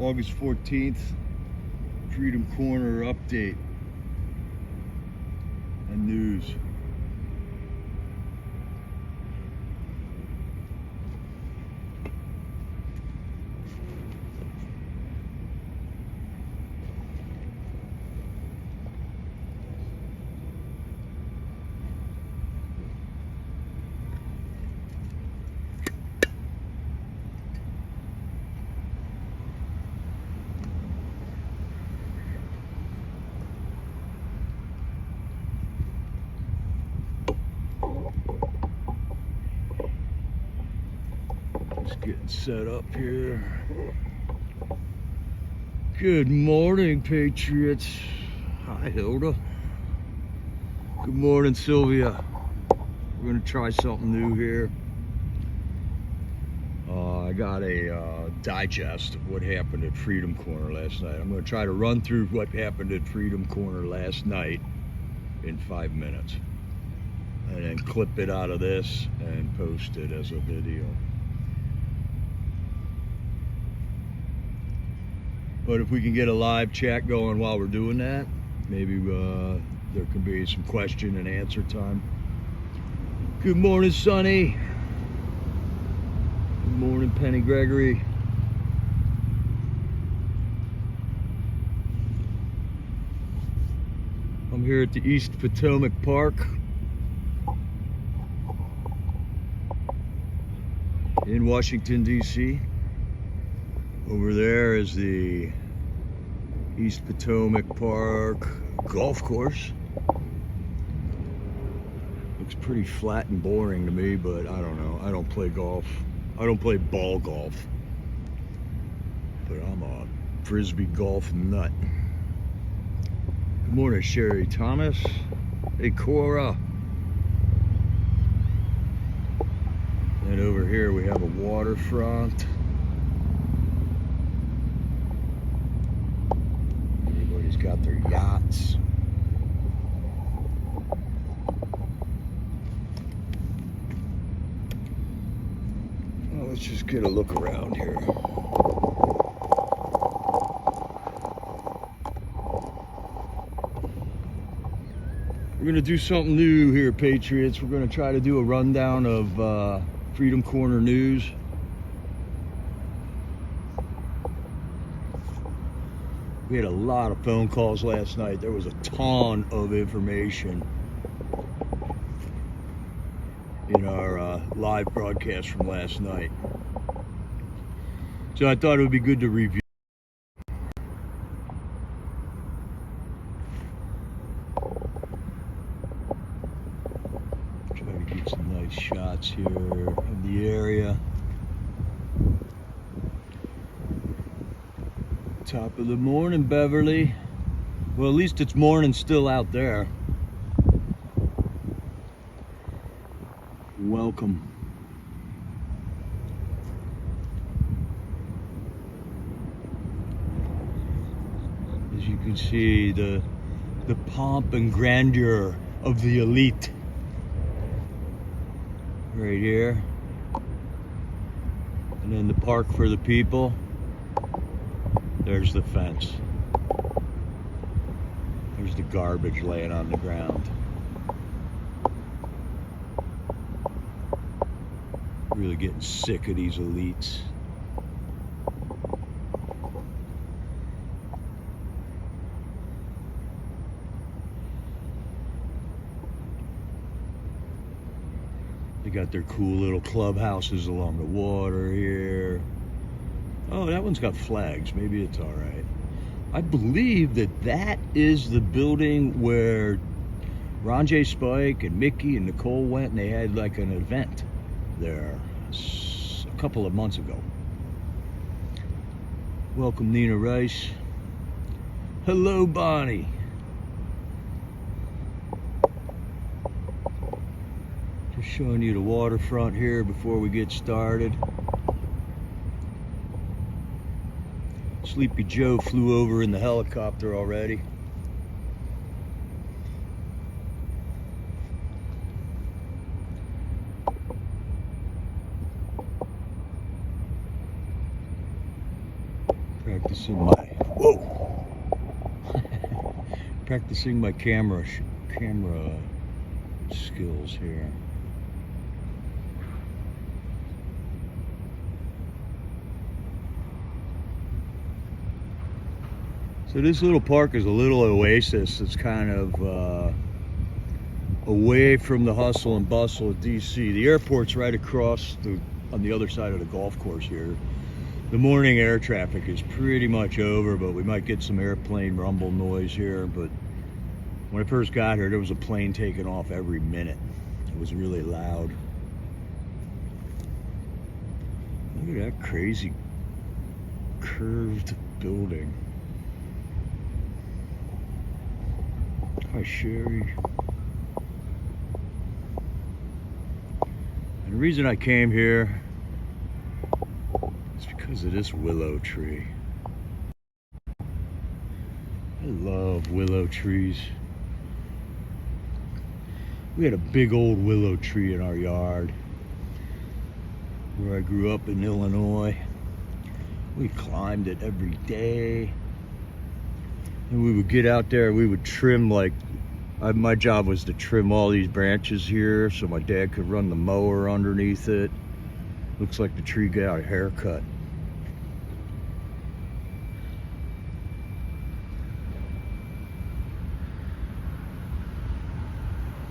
August 14th, Freedom Corner update and news. Just getting set up here. Good morning, Patriots. Hi, Hilda. Good morning, Sylvia. We're gonna try something new here. I got a digest of what happened at Freedom Corner last night. I'm gonna try to run through what happened at Freedom Corner last night in 5 minutes. And then clip it out of this and post it as a video. But if we can get a live chat going while we're doing that, maybe there can be some question and answer time. Good morning, Sonny. Good morning, Penny Gregory. I'm here at the East Potomac Park in Washington, D.C. Over there is the East Potomac Park golf course. Looks pretty flat and boring to me, but I don't know. I don't play golf. I don't play ball golf. But I'm a frisbee golf nut. Good morning, Sherry Thomas. Hey, Cora. And over here we have a waterfront. Everybody's got their yachts. Well, let's just get a look around here. We're gonna do something new here, Patriots. We're gonna try to do a rundown of Freedom Corner news. We had a lot of phone calls last night. There was a ton of information in our live broadcast from last night. So I thought it would be good to review. Try to get some nice shots here of the area. Top of the morning, Beverly. Well, at least it's morning still out there. Welcome. As you can see, the pomp and grandeur of the elite right here. And then the park for the people. There's the fence. There's the garbage laying on the ground. Really getting sick of these elites. They got their cool little clubhouses along the water here. Oh, that one's got flags. Maybe it's all right. I believe that is the building where Ron J. Spike and Mickey and Nicole went and they had like an event there a couple of months ago. Welcome, Nina Rice. Hello, Bonnie. Just showing you the waterfront here before we get started. Sleepy Joe flew over in the helicopter already. Practicing my, whoa! Practicing my camera skills here. So this little park is a little oasis. It's kind of away from the hustle and bustle of DC. The airport's right across on the other side of the golf course here. The morning air traffic is pretty much over, but we might get some airplane rumble noise here. But when I first got here, there was a plane taking off every minute. It was really loud. Look at that crazy curved building. Hi, Sherry. And the reason I came here is because of this willow tree. I love willow trees. We had a big old willow tree in our yard where I grew up in Illinois. We climbed it every day. And we would get out there, we would trim my job was to trim all these branches here so my dad could run the mower underneath it. Looks like the tree got a haircut.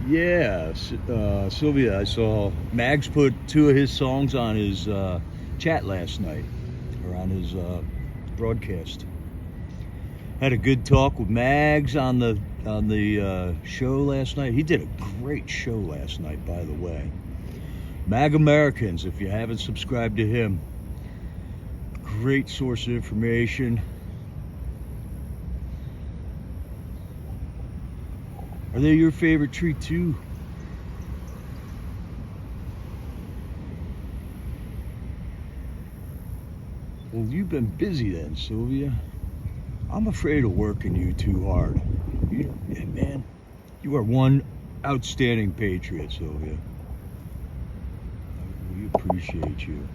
Yeah, Sylvia, I saw Mags put 2 of his songs on his chat last night, or on his broadcast. Had a good talk with Mags on the show last night. He did a great show last night, by the way. Mag Americans, if you haven't subscribed to him, great source of information. Are they your favorite tree too? Well, you've been busy then, Sylvia. I'm afraid of working you too hard. Man, you are one outstanding patriot, Sylvia. We appreciate you.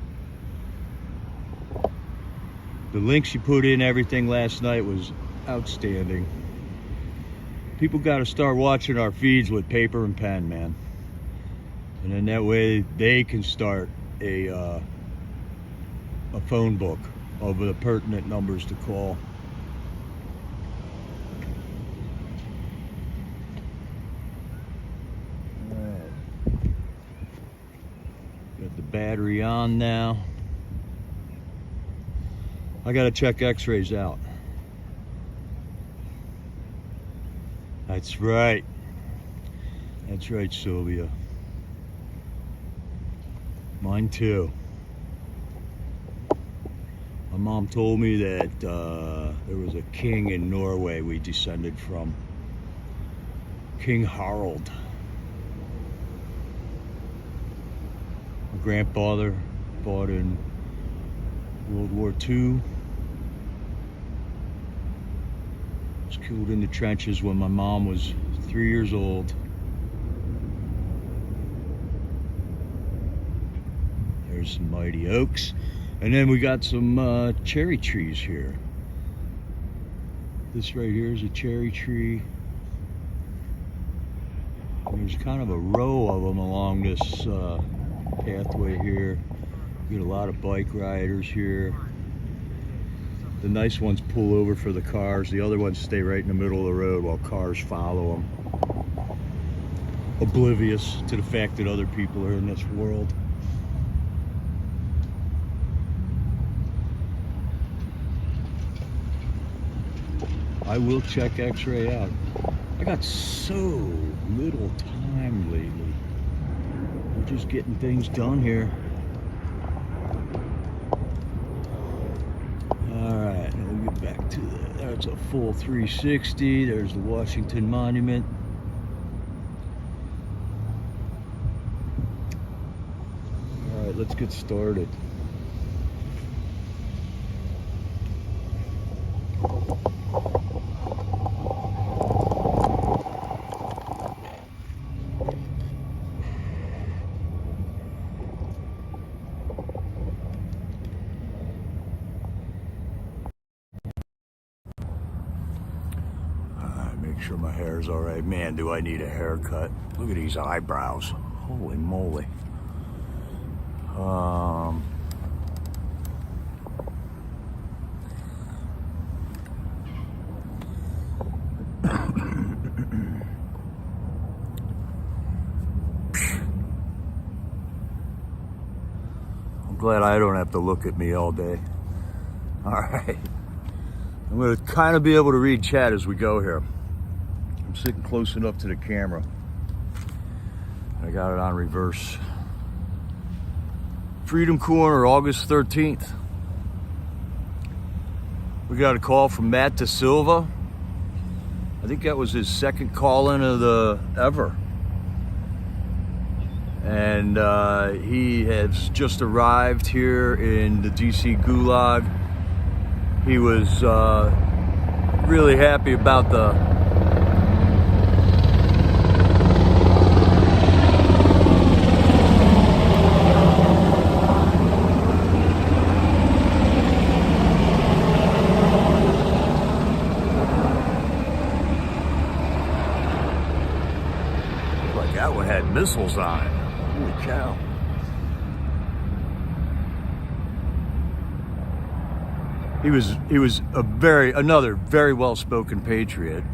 The links you put in everything last night was outstanding. People got to start watching our feeds with paper and pen, man. And then that way they can start a phone book of the pertinent numbers to call. Got the battery on now. I gotta check x-rays out. That's right. That's right, Sylvia. Mine too. My mom told me that there was a king in Norway we descended from. King Harald. My grandfather fought in World War II. Was killed in the trenches when my mom was 3 years old. There's some mighty oaks. And then we got some cherry trees here. This right here is a cherry tree. And there's kind of a row of them along this pathway here. We get a lot of bike riders here. The nice ones pull over for the cars. The other ones stay right in the middle of the road while cars follow them. Oblivious to the fact that other people are in this world. I will check x-ray out. I got so little time lately. We're just getting things done here. Alright, we'll get back to that. That's a full 360. There's the Washington Monument. Alright, let's get started. sure my hair's all right. Man, do I need a haircut. Look at these eyebrows. Holy moly. I'm glad I don't have to look at me all day. All right. I'm going to kind of be able to read chat as we go here. I'm sitting close enough to the camera. I got it on reverse. Freedom Corner, August 13th. We got a call from Matt Da Silva. I think that was his second call-in of the ever. And he has just arrived here in the DC Gulag. He was really happy about the that one had missiles on it. Holy cow. He was another very well-spoken patriot,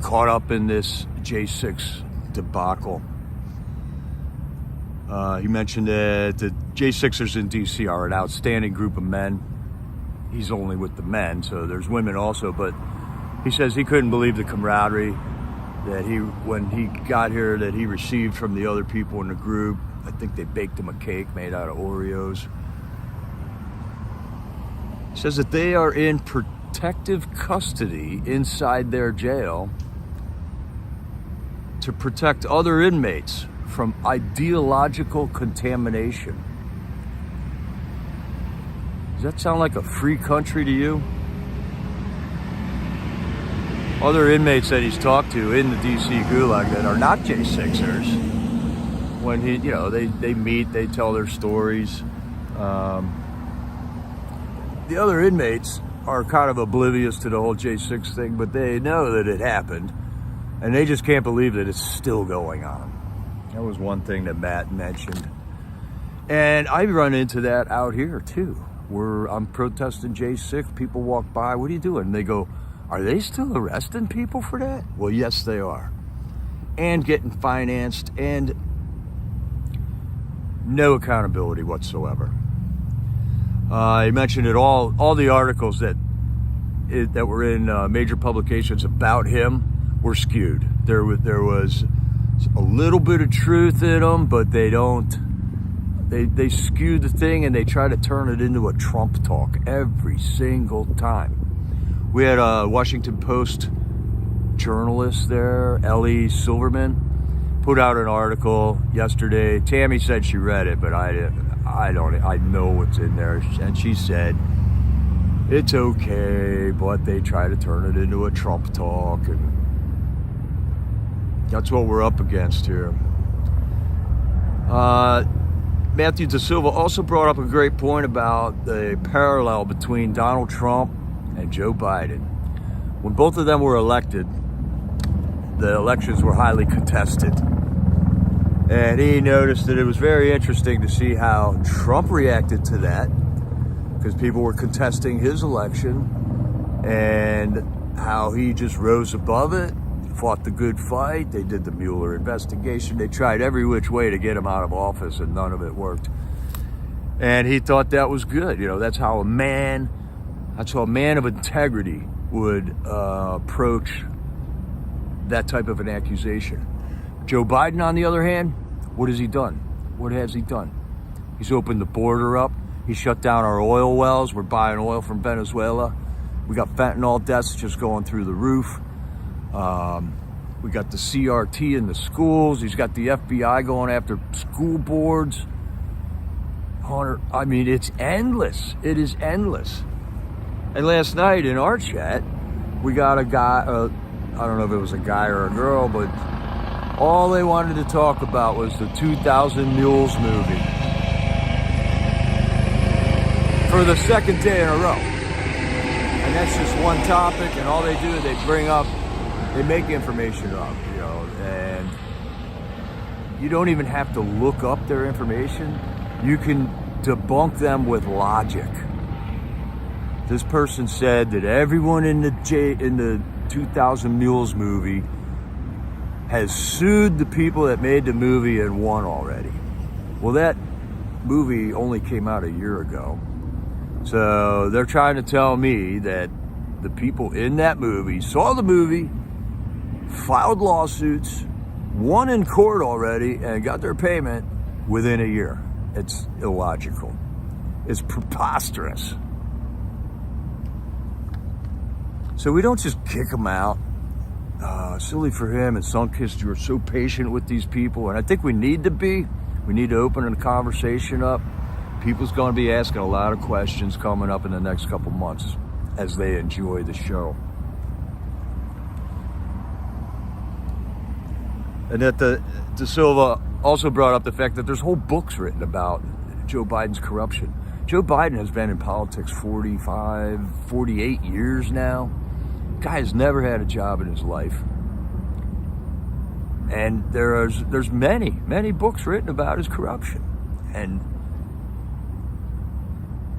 caught up in this J6 debacle. He mentioned that the J6ers in DC are an outstanding group of men. He's only with the men, so there's women also, but he says he couldn't believe the camaraderie that when he got here, that he received from the other people in the group. I think they baked him a cake made out of Oreos. He says that they are in protective custody inside their jail to protect other inmates from ideological contamination. Does that sound like a free country to you? Other inmates that he's talked to in the DC Gulag that are not J6ers, when they meet, they tell their stories. The other inmates are kind of oblivious to the whole J6 thing, but they know that it happened, and they just can't believe that it's still going on. That was one thing that Matt mentioned. And I run into that out here too, where I'm protesting J6, people walk by, what are you doing? And they go, are they still arresting people for that? Well, yes, they are. And getting financed, and no accountability whatsoever. He mentioned that all the articles that were in major publications about him were skewed. There was a little bit of truth in them, but they skewed the thing, and they try to turn it into a Trump talk every single time. We had a Washington Post journalist there, Ellie Silverman, put out an article yesterday. Tammy said she read it, but I know what's in there. And she said, it's okay, but they try to turn it into a Trump talk. And that's what we're up against here. Matthew Da Silva also brought up a great point about the parallel between Donald Trump and Joe Biden. When both of them were elected, the elections were highly contested. And he noticed that it was very interesting to see how Trump reacted to that, because people were contesting his election, and how he just rose above it, fought the good fight. They did the Mueller investigation. They tried every which way to get him out of office, and none of it worked. And he thought that was good. That's how a man of integrity would approach that type of an accusation. Joe Biden, on the other hand, what has he done? What has he done? He's opened the border up. He shut down our oil wells. We're buying oil from Venezuela. We got fentanyl deaths just going through the roof. We got the CRT in the schools. He's got the FBI going after school boards. It's endless. It is endless. And last night in our chat, we got a guy, I don't know if it was a guy or a girl, but all they wanted to talk about was the 2000 Mules movie. For the second day in a row. And that's just one topic, and all they do is they bring up They make information up, you know, and you don't even have to look up their information. You can debunk them with logic. This person said that everyone in the 2000 Mules movie has sued the people that made the movie and won already. Well, that movie only came out a year ago. So they're trying to tell me that the people in that movie saw the movie, filed lawsuits, won in court already, and got their payment within a year. It's illogical. It's preposterous. So we don't just kick them out. Silly for him and Sunkist, you are so patient with these people, and I think we need to be. We need to open a conversation up. People's going to be asking a lot of questions coming up in the next couple months as they enjoy the show. And that De Silva also brought up the fact that there's whole books written about Joe Biden's corruption. Joe Biden has been in politics 45, 48 years now. Guy has never had a job in his life. And there's many books written about his corruption. And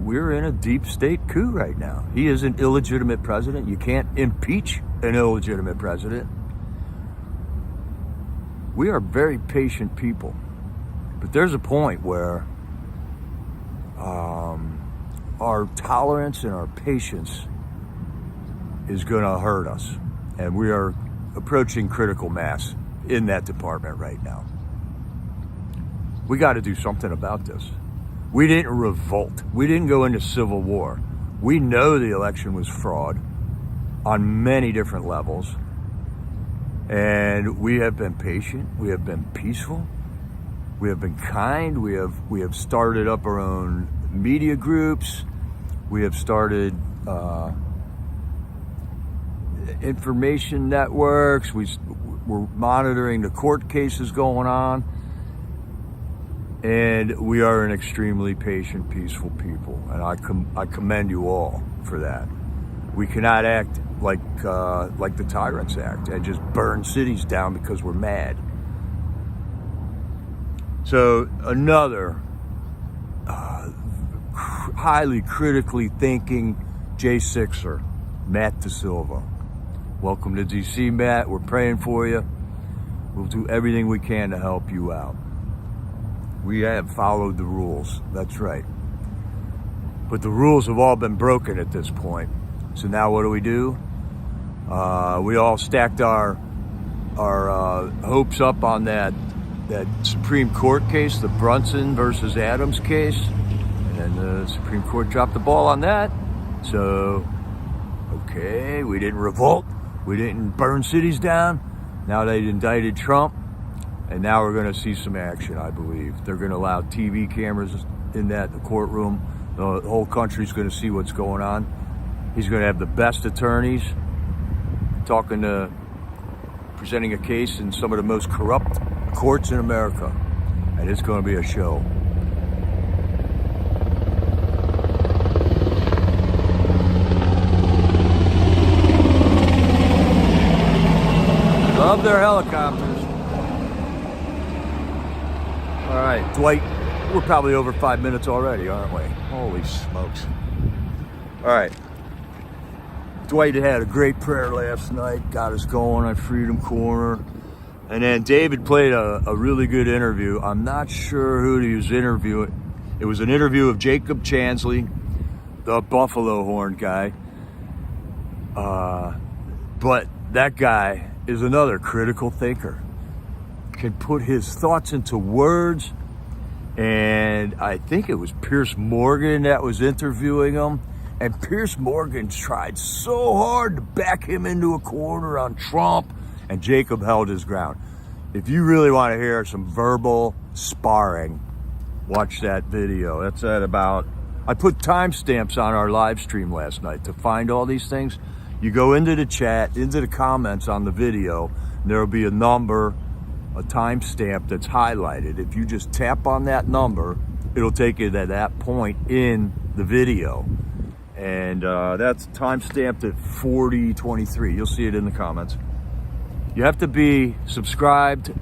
we're in a deep state coup right now. He is an illegitimate president. You can't impeach an illegitimate president. We are very patient people. But there's a point where our tolerance and our patience is going to hurt us. And we are approaching critical mass in that department right now. We got to do something about this. We didn't revolt. We didn't go into civil war. We know the election was fraud on many different levels. And we have been patient. We have been peaceful. We have been kind. We have started up our own media groups. We have started information networks. We're monitoring the court cases going on. And we are an extremely patient, peaceful people. And I commend you all for that. We cannot act like the tyrants act and just burn cities down because we're mad. So another highly critically thinking J6er, Matt De Silva. Welcome to DC, Matt. We're praying for you. We'll do everything we can to help you out. We have followed the rules. That's right. But the rules have all been broken at this point. So now what do? We all stacked our hopes up on that Supreme Court case, the Brunson versus Adams case. And the Supreme Court dropped the ball on that. So, okay, we didn't revolt. We didn't burn cities down. Now they indicted Trump. And now we're going to see some action, I believe. They're going to allow TV cameras in the courtroom. The whole country's going to see what's going on. He's going to have the best attorneys presenting a case in some of the most corrupt courts in America. And it's going to be a show. Love their helicopters. All right, Dwight, we're probably over 5 minutes already, aren't we? Holy smokes. All right. Dwight had a great prayer last night, got us going on Freedom Corner. And then David played a really good interview. I'm not sure who he was interviewing. It was an interview of Jacob Chansley, the Buffalo Horn guy. But that guy is another critical thinker. Can put his thoughts into words. And I think it was Piers Morgan that was interviewing him. And Piers Morgan tried so hard to back him into a corner on Trump. And Jacob held his ground. If you really want to hear some verbal sparring, watch that video. That's at about, I put timestamps on our live stream last night to find all these things. You go into the chat, into the comments on the video, and there will be a number, a timestamp that's highlighted. If you just tap on that number, it'll take you to that point in the video. And that's timestamped at 40:23. You'll see it in the comments. You have to be subscribed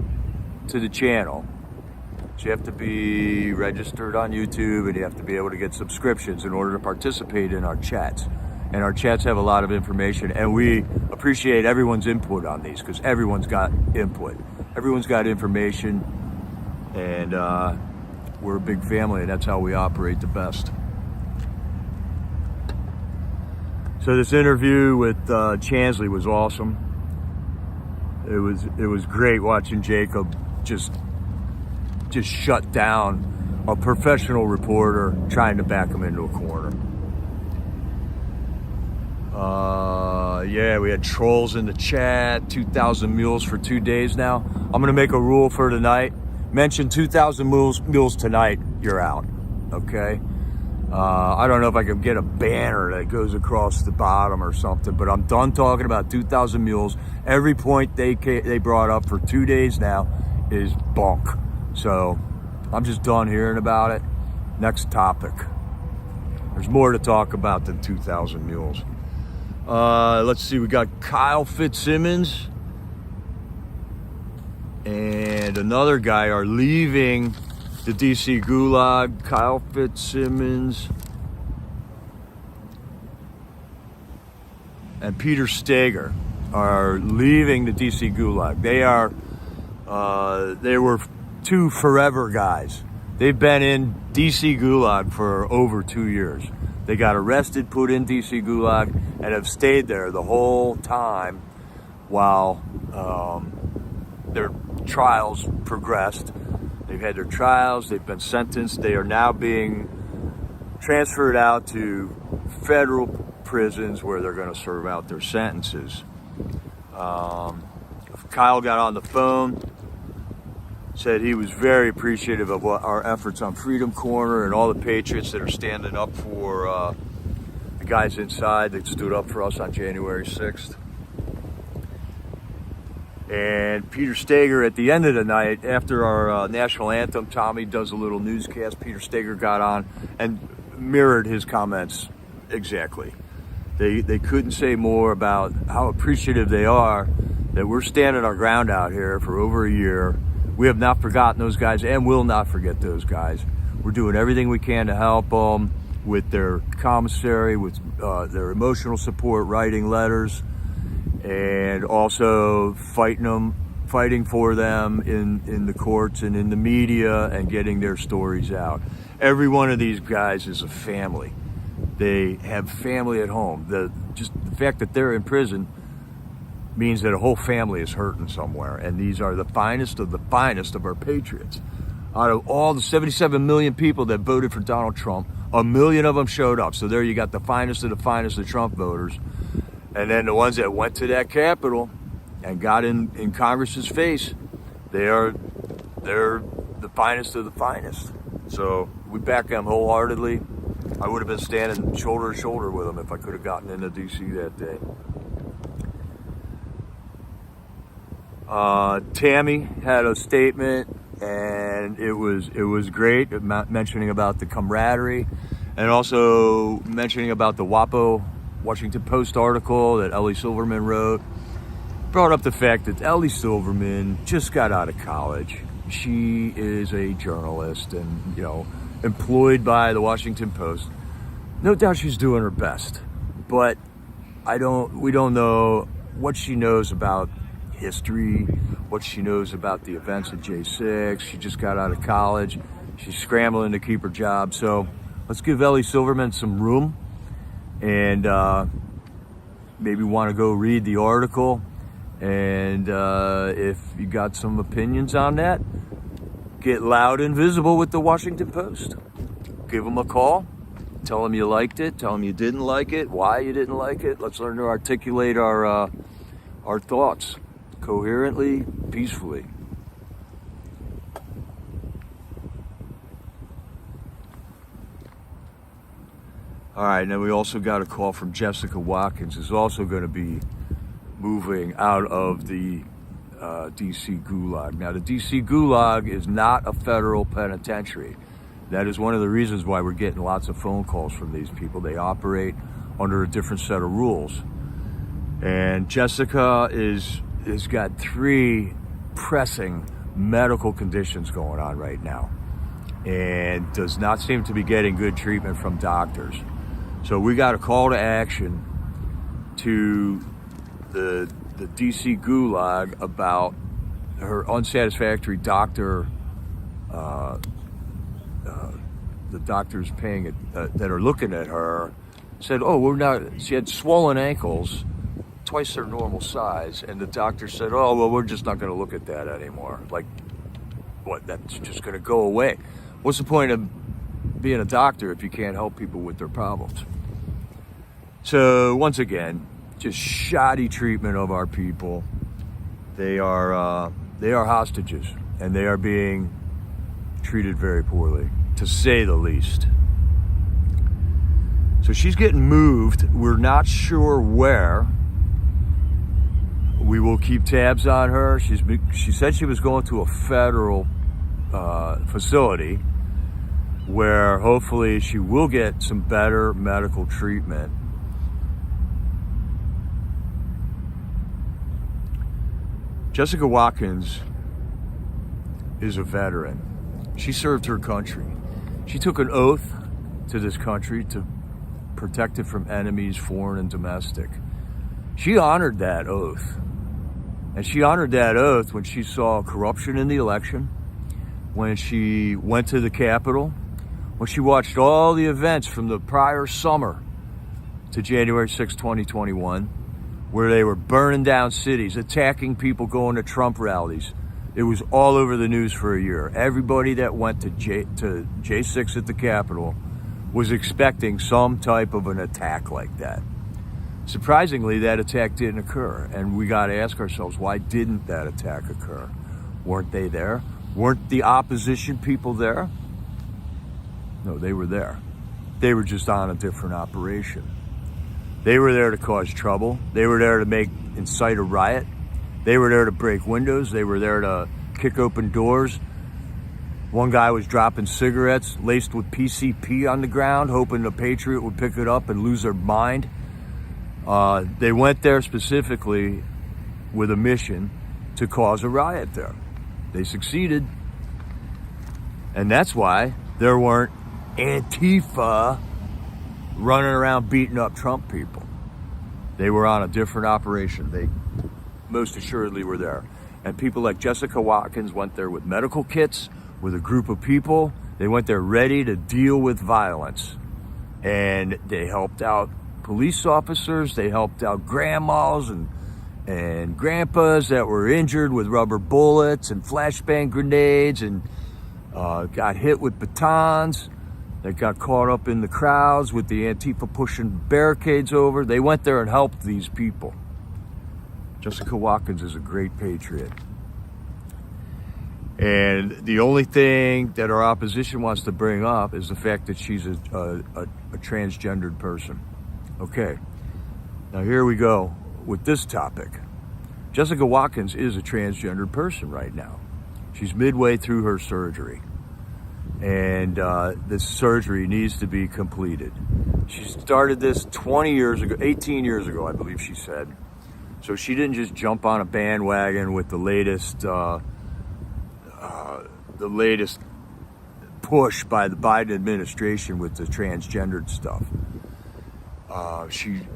to the channel. So you have to be registered on YouTube, and you have to be able to get subscriptions in order to participate in our chats. And our chats have a lot of information, and we appreciate everyone's input on these, because everyone's got input. Everyone's got information, and we're a big family, and that's how we operate the best. So this interview with Chansley was awesome. It was great watching Jacob just shut down a professional reporter trying to back him into a corner. Yeah, we had trolls in the chat. 2,000 mules for 2 days now. I'm gonna make a rule for tonight. Mention 2,000 mules tonight, you're out. Okay. I don't know if I can get a banner that goes across the bottom or something, but I'm done talking about 2,000 mules. Every point they brought up for 2 days now is bunk. So I'm just done hearing about it. Next topic. There's more to talk about than 2,000 mules. Let's see, we got Kyle Fitzsimmons and another guy are leaving the DC Gulag. Kyle Fitzsimmons and Peter Steger are leaving the DC Gulag. They were two forever guys. They've been in DC Gulag for over 2 years. They got arrested, put in DC Gulag, and have stayed there the whole time while their trials progressed. They've had their trials, they've been sentenced. They are now being transferred out to federal prisons where they're going to serve out their sentences. Kyle got on the phone, said he was very appreciative of what our efforts on Freedom Corner and all the patriots that are standing up for the guys inside that stood up for us on January 6th. And Peter Steger, at the end of the night, after our national anthem, Tommy does a little newscast. Peter Steger got on and mirrored his comments exactly. They couldn't say more about how appreciative they are that we're standing our ground out here for over a year. We have not forgotten those guys and will not forget those guys. We're doing everything we can to help them with their commissary, with their emotional support, writing letters, and also fighting for them in the courts and in the media and getting their stories out. Every one of these guys is a family. They have family at home. Just the fact that they're in prison means that a whole family is hurting somewhere, and these are the finest of our patriots. Out of all the 77 million people that voted for Donald Trump, 1 million of them showed up. So there you got the finest of Trump voters. And then the ones that went to that Capitol and got in Congress's face, they're the finest of the finest. So we back them wholeheartedly. I would have been standing shoulder to shoulder with them if I could have gotten into DC that day. Tammy had a statement, and it was great, mentioning about the camaraderie, and also mentioning about the WAPO Washington Post article that Ellie Silverman wrote. Brought up the fact that Ellie Silverman just got out of college. She is a journalist and, employed by the Washington Post. No doubt she's doing her best, but we don't know what she knows about history, what she knows about the events of J6. She just got out of college. She's scrambling to keep her job. So let's give Ellie Silverman some room, and maybe want to go read the article. And if you got some opinions on that, get loud and visible with the Washington Post. Give them a call. Tell them you liked it. Tell them you didn't like it. Why you didn't like it. Let's learn to articulate our thoughts coherently, peacefully. All right, and then we also got a call from Jessica Watkins, who's also going to be moving out of the DC Gulag. Now, the DC Gulag is not a federal penitentiary. That is one of the reasons why we're getting lots of phone calls from these people. They operate under a different set of rules. And Jessica is has got 3 pressing medical conditions going on right now and does not seem to be getting good treatment from doctors. So we got a call to action to the DC Gulag about her unsatisfactory doctor, the doctors paying it, that are looking at her, said, oh, we're not, she had swollen ankles, twice their normal size, and the doctor said, oh, well, we're just not going to look at that anymore. Like, what, that's just going to go away? What's the point of being a doctor if you can't help people with their problems? So, once again, just shoddy treatment of our people. They are hostages, and they are being treated very poorly, to say the least. So she's getting moved. We're not sure where. We will keep tabs on her. She said she was going to a federal facility where hopefully she will get some better medical treatment. Jessica Watkins is a veteran. She served her country. She took an oath to this country to protect it from enemies, foreign and domestic. She honored that oath. And she honored that oath when she saw corruption in the election, when she went to the Capitol, when she watched all the events from the prior summer to January 6, 2021, where they were burning down cities, attacking people going to Trump rallies. It was all over the news for a year. Everybody that went to J6 at the Capitol was expecting some type of an attack like that. Surprisingly, that attack didn't occur, and we got to ask ourselves, why didn't that attack occur? Weren't they there? Weren't the opposition people there? No, they were there. They were just on a different operation. They were there to cause trouble. They were there to incite a riot. They were there to break windows. They were there to kick open doors. One guy was dropping cigarettes laced with PCP on the ground, hoping a patriot would pick it up and lose their mind. They went there specifically with a mission to cause a riot there. They succeeded. And that's why there weren't Antifa running around beating up Trump people. They were on a different operation. They most assuredly were there. And people like Jessica Watkins went there with medical kits, with a group of people. They went there ready to deal with violence. And they helped out police officers. They helped out grandmas and grandpas that were injured with rubber bullets and flashbang grenades and got hit with batons. That got caught up in the crowds with the Antifa pushing barricades over. They went there and helped these people. Jessica Watkins is a great patriot. And the only thing that our opposition wants to bring up is the fact that she's a transgendered person. Okay, now here we go with this topic. Jessica Watkins is a transgendered person right now. She's midway through her surgery. And this surgery needs to be completed. She started this 20 years ago, 18 years ago, I believe she said. So she didn't just jump on a bandwagon with the latest push by the Biden administration with the transgendered stuff. She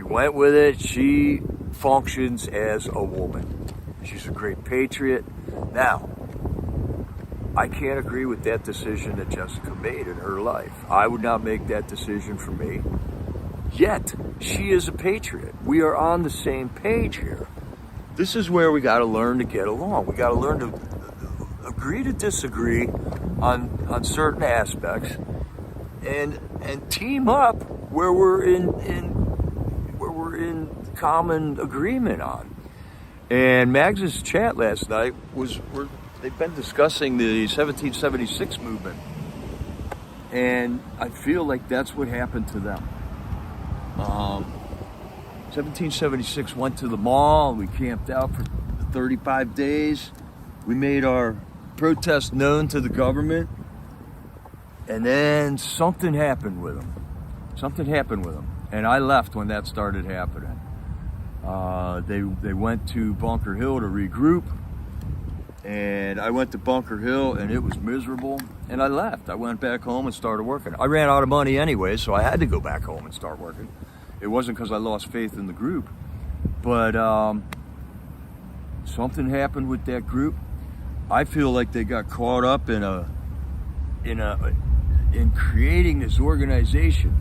went with it. She functions as a woman. She's a great patriot. Now, I can't agree with that decision that Jessica made in her life. I would not make that decision for me. Yet, she is a patriot. We are on the same page here. This is where we got to learn to get along. We got to learn to agree to disagree on certain aspects, and team up where we're in common agreement on. And Mags's chat last night they've been discussing the 1776 movement, and I feel like that's what happened to them. 1776 went to the mall. We camped out for 35 days. We made our protest known to the government, and then something happened with them. And I left when that started happening. They went to Bunker Hill to regroup, and I went to Bunker Hill, and it was miserable, and I left. I went back home and started working. I ran out of money anyway, so I had to go back home and start working. It wasn't because I lost faith in the group, but something happened with that group. I feel like they got caught up in creating this organization.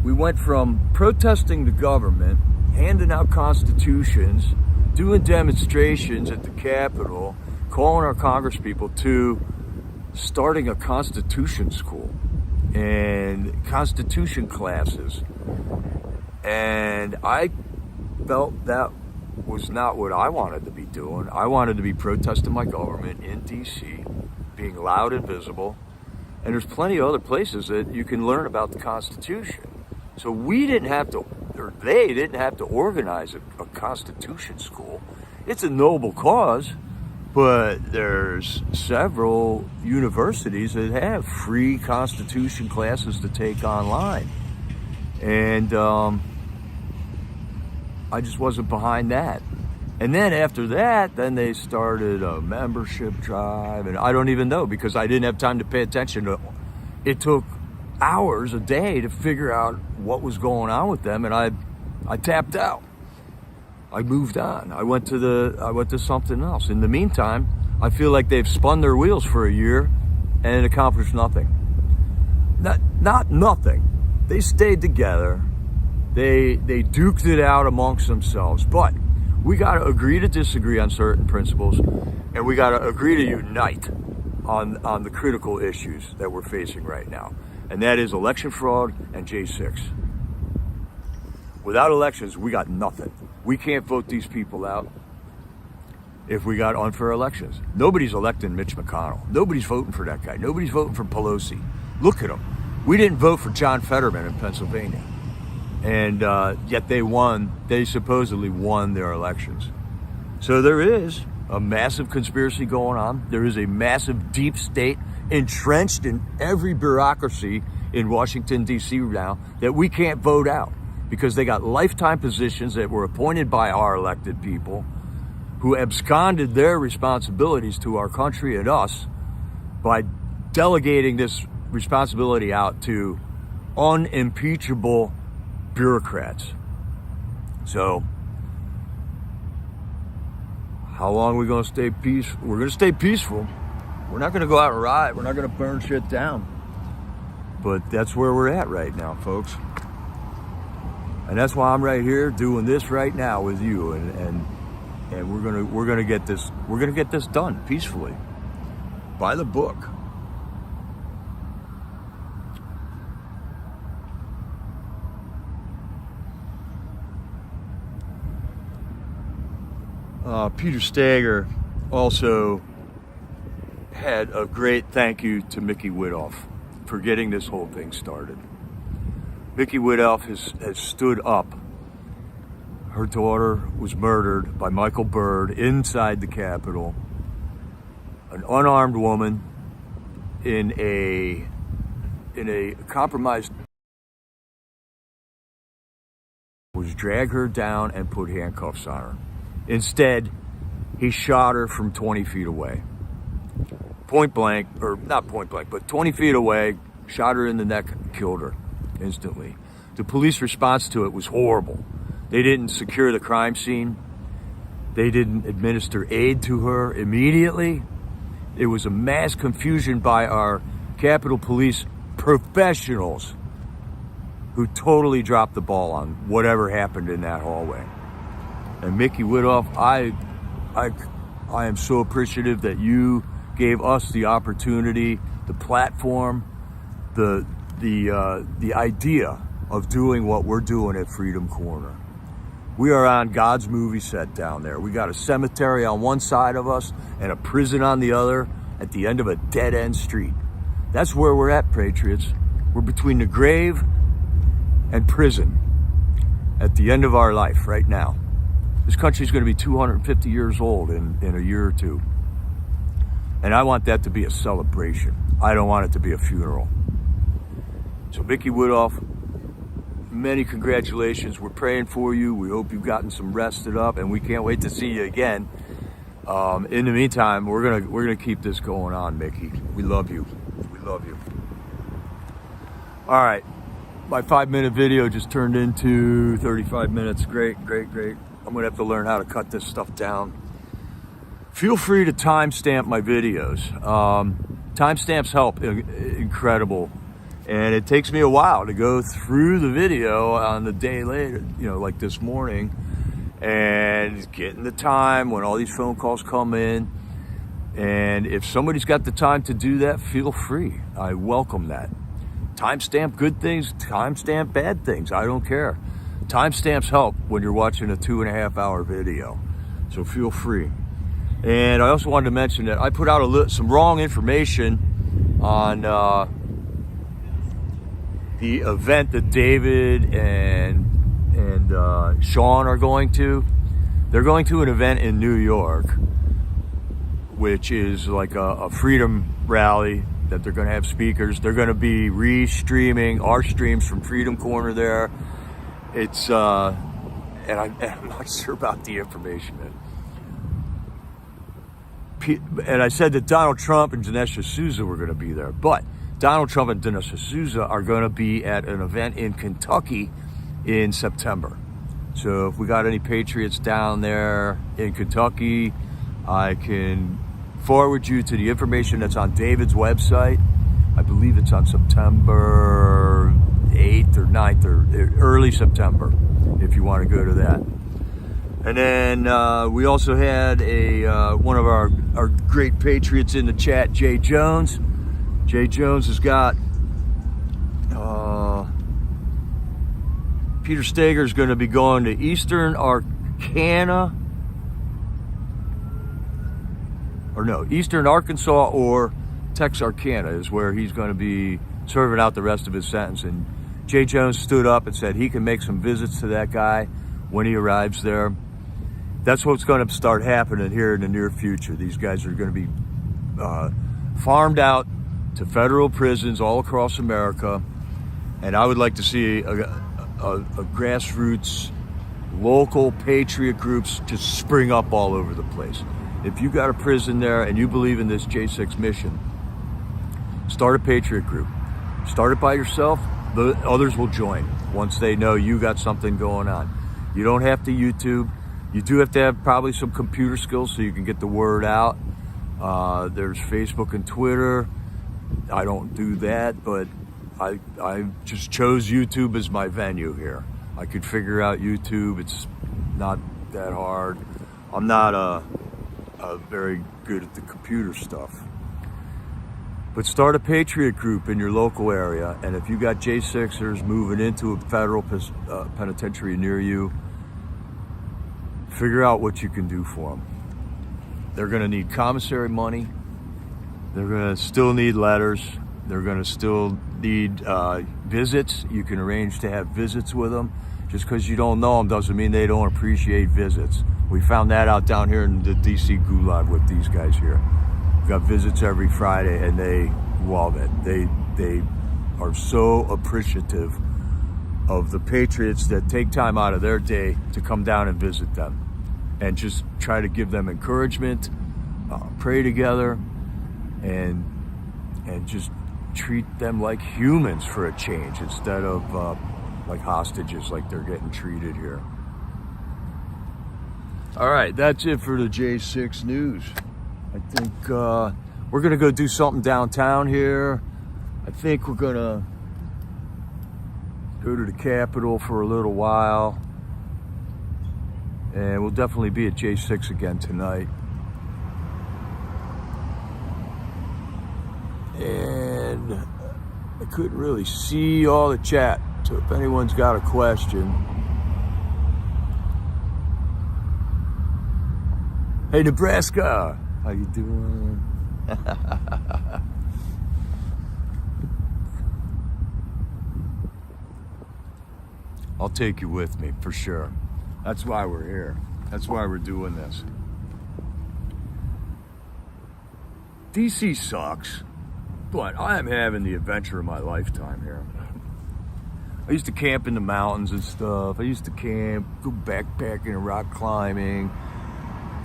We went from protesting the government, handing out constitutions, doing demonstrations at the Capitol, calling our congresspeople, to starting a constitution school and constitution classes. And I felt that was not what I wanted to be doing. I wanted to be protesting my government in DC, being loud and visible. And there's plenty of other places that you can learn about the Constitution. So we didn't have to, or they didn't have to organize a Constitution school. It's a noble cause, but there's several universities that have free Constitution classes to take online. And I just wasn't behind that. And then after that, then they started a membership drive, and I don't even know, because I didn't have time to pay attention to it. It took hours a day to figure out what was going on with them, and I tapped out. I moved on. I went to something else. In the meantime, I feel like they've spun their wheels for a year and accomplished nothing. Not nothing. They stayed together. They duked it out amongst themselves, but we got to agree to disagree on certain principles, and we got to agree to unite on the critical issues that we're facing right now, and that is election fraud and J6. Without elections, we got nothing. We can't vote these people out if we got unfair elections. Nobody's electing Mitch McConnell. Nobody's voting for that guy. Nobody's voting for Pelosi. Look at them. We didn't vote for John Fetterman in Pennsylvania. And yet they won. They supposedly won their elections. So there is a massive conspiracy going on. There is a massive deep state entrenched in every bureaucracy in Washington, D.C. now that we can't vote out, because they got lifetime positions that were appointed by our elected people, who absconded their responsibilities to our country and us by delegating this responsibility out to unimpeachable bureaucrats. So, how long are we going to stay peaceful? We're going to stay peaceful. We're not going to go out and riot. We're not going to burn shit down. But that's where we're at right now, folks. And that's why I'm right here doing this right now with you. And we're gonna get this done peacefully, by the book. Peter Stager also had a great thank you to Mickey Widoff for getting this whole thing started. Mickey Widoff has stood up. Her daughter was murdered by Michael Byrd inside the Capitol. An unarmed woman in a compromised was drag her down and put handcuffs on her. Instead, he shot her from 20 feet away. Point blank, or not point blank, but 20 feet away, shot her in the neck, killed her instantly. The police response to it was horrible. They didn't secure the crime scene. They didn't administer aid to her immediately. It was a mass confusion by our Capitol Police professionals who totally dropped the ball on whatever happened in that hallway. And Mickey Widoff, I am so appreciative that you gave us the opportunity, the platform, the idea of doing what we're doing at Freedom Corner. We are on God's movie set down there. We got a cemetery on one side of us and a prison on the other at the end of a dead-end street. That's where we're at, Patriots. We're between the grave and prison at the end of our life right now. This country's going to be 250 years old in a year or two. And I want that to be a celebration. I don't want it to be a funeral. So Mickey Widoff, many congratulations. We're praying for you. We hope you've gotten some rested up, and we can't wait to see you again. In the meantime, we're gonna keep this going on, Mickey. We love you. We love you. All right, my 5-minute video just turned into 35 minutes. Great. I'm gonna have to learn how to cut this stuff down. Feel free to timestamp my videos. Timestamps help, incredible. And it takes me a while to go through the video on the day later, like this morning, and getting the time when all these phone calls come in. And if somebody's got the time to do that, feel free. I welcome that. Timestamp good things, timestamp bad things. I don't care. Timestamps help when you're watching a 2.5-hour video. So feel free. And I also wanted to mention that I put out some wrong information on the event that David and Sean are going to. They're going to an event in New York, which is like a freedom rally that they're going to have speakers. They're going to be re-streaming our streams from Freedom Corner there. It's and I'm not sure about the information, and I said that Donald Trump and Dinesh D'Souza were going to be there, but Donald Trump and Dinesh D'Souza are going to be at an event in Kentucky in September. So if we got any patriots down there in Kentucky, I can forward you to the information that's on David's website. I believe it's on September 8th or 9th or early September, if you want to go to that. And then we also had one of our great patriots in the chat, Jay Jones. Jay Jones has got Peter Steger's going to be going to Eastern Arkansas or Texarkana is where he's going to be serving out the rest of his sentence. And Jay Jones stood up and said he can make some visits to that guy when he arrives there. That's what's going to start happening here in the near future. These guys are going to be farmed out to federal prisons all across America. And I would like to see a grassroots, local patriot groups just spring up all over the place. If you got a prison there and you believe in this J6 mission, start a patriot group. Start it by yourself. The others will join once they know you got something going on. You don't have to YouTube. You do have to have probably some computer skills so you can get the word out. There's Facebook and Twitter. I don't do that, but I just chose YouTube as my venue here. I could figure out YouTube. It's not that hard. I'm not very good at the computer stuff. But start a patriot group in your local area, and if you got J6ers moving into a federal penitentiary near you, figure out what you can do for them. They're going to need commissary money. They're going to still need letters. They're going to still need visits. You can arrange to have visits with them. Just because you don't know them doesn't mean they don't appreciate visits. We found that out down here in the DC Gulag with these guys here. We've got visits every Friday, and they love it. They are so appreciative of the patriots that take time out of their day to come down and visit them and just try to give them encouragement, pray together, and just treat them like humans for a change instead of like hostages like they're getting treated here. All right, that's it for the J6 News. I think we're going to go do something downtown here. I think we're going to go to the Capitol for a little while. And we'll definitely be at J6 again tonight. And I couldn't really see all the chat. So if anyone's got a question. Hey, Nebraska, how you doing? I'll take you with me for sure. That's why we're here. That's why we're doing this. DC sucks, but I am having the adventure of my lifetime here. I used to camp in the mountains and stuff. I used to camp, go backpacking and rock climbing.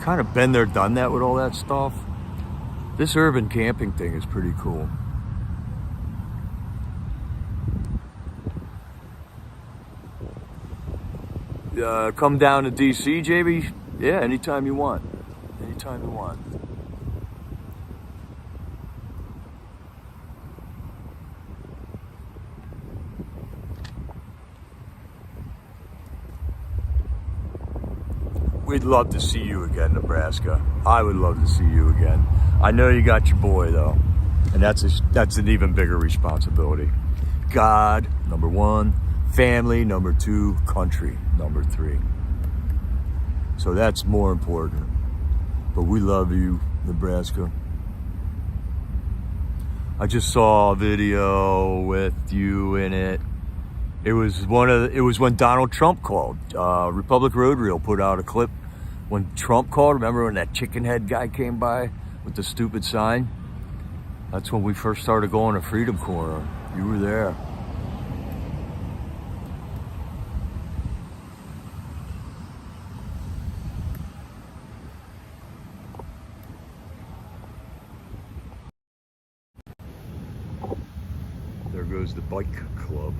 Kind of been there, done that with all that stuff. This urban camping thing is pretty cool. Come down to DC, JB? Yeah, anytime you want. Anytime you want. We'd love to see you again, Nebraska. I would love to see you again. I know you got your boy though, and that's an even bigger responsibility. God, number one. Family, number two. Country, number three. So that's more important. But we love you, Nebraska. I just saw a video with you in it. It was when Donald Trump called. Republic Road Reel put out a clip when Trump called. Remember when that chicken head guy came by with the stupid sign? That's when we first started going to Freedom Corner. You were there. There goes the bike club.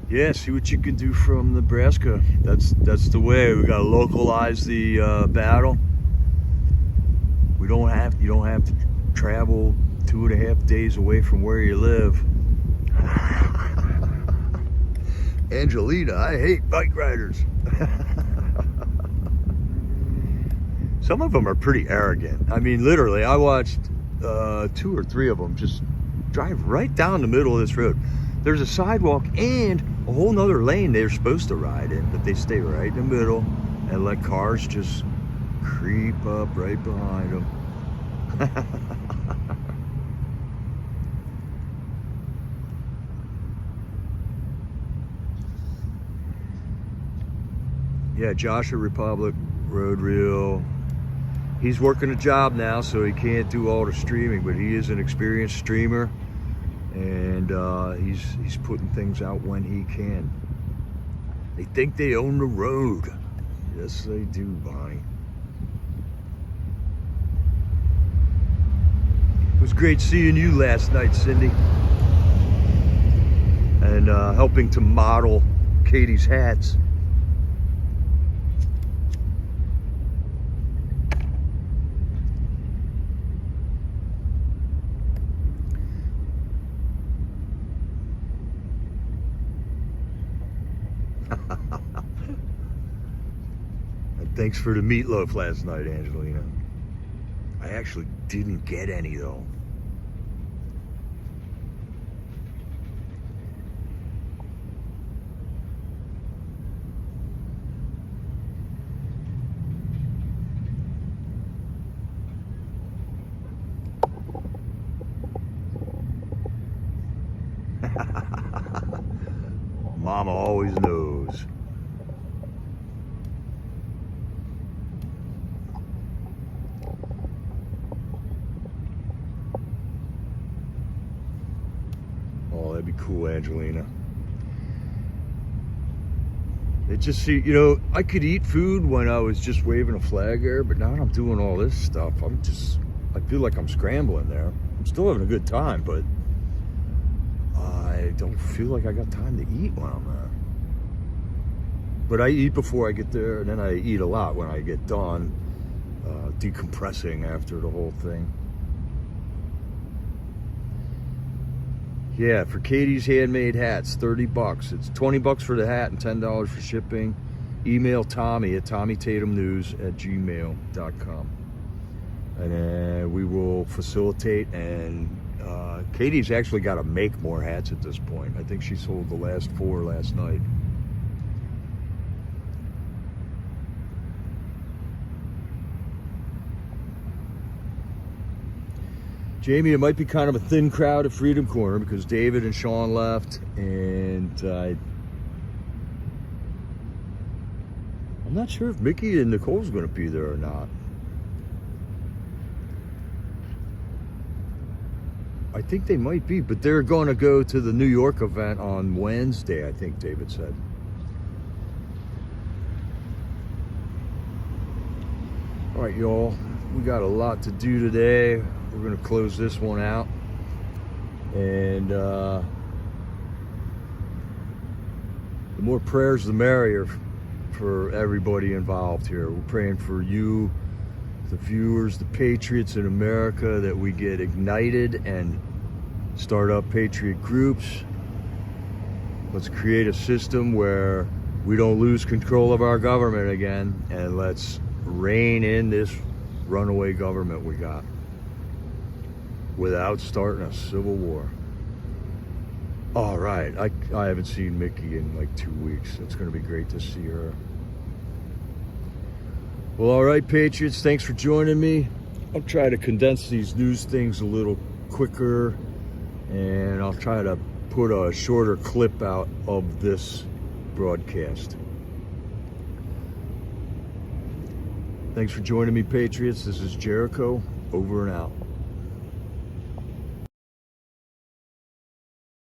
Yeah, see what you can do from Nebraska. That's the way. We gotta localize the battle. You don't have to travel 2.5 days away from where you live. Angelina, I hate bike riders. Some of them are pretty arrogant. I mean, literally, I watched 2 or 3 of them just drive right down the middle of this road. There's a sidewalk and a whole nother lane they're supposed to ride in, but they stay right in the middle and let cars just creep up right behind them. Yeah, Josh at Republic Road Reel. He's working a job now, so he can't do all the streaming, but he is an experienced streamer, and he's putting things out when he can. They think they own the road. Yes, they do, Bonnie. It was great seeing you last night, Cindy, and helping to model Katie's hats. And thanks for the meatloaf last night, Angelina. I actually didn't get any though. Mama always knows. Oh, that'd be cool, Angelina. It just, see, you know, I could eat food when I was just waving a flag there, but now I'm doing all this stuff. I feel like I'm scrambling there. I'm still having a good time, but I don't feel like I got time to eat when I'm there. But I eat before I get there, and then I eat a lot when I get done decompressing after the whole thing. Yeah, for Katie's handmade hats, $30. It's $20 for the hat and $10 for shipping. Email Tommy at TommyTatumNews@gmail.com. And we will facilitate, and Katie's actually got to make more hats at this point. I think she sold the last 4 last night. Jamie, it might be kind of a thin crowd at Freedom Corner because David and Sean left, and I'm not sure if Mickey and Nicole's going to be there or not. I think they might be, but they're going to go to the New York event on Wednesday, I think David said. All right, y'all, we got a lot to do today. We're going to close this one out. And the more prayers, the merrier for everybody involved here. We're praying for you, the viewers, the patriots in America, that we get ignited and start up patriot groups. Let's create a system where we don't lose control of our government again, and let's rein in this runaway government we got without starting a civil war. All right, I haven't seen Mickey in like 2 weeks. It's going to be great to see her. Well, all right, Patriots, thanks for joining me. I'll try to condense these news things a little quicker, and I'll try to put a shorter clip out of this broadcast. Thanks for joining me, Patriots. This is Jericho, over and out.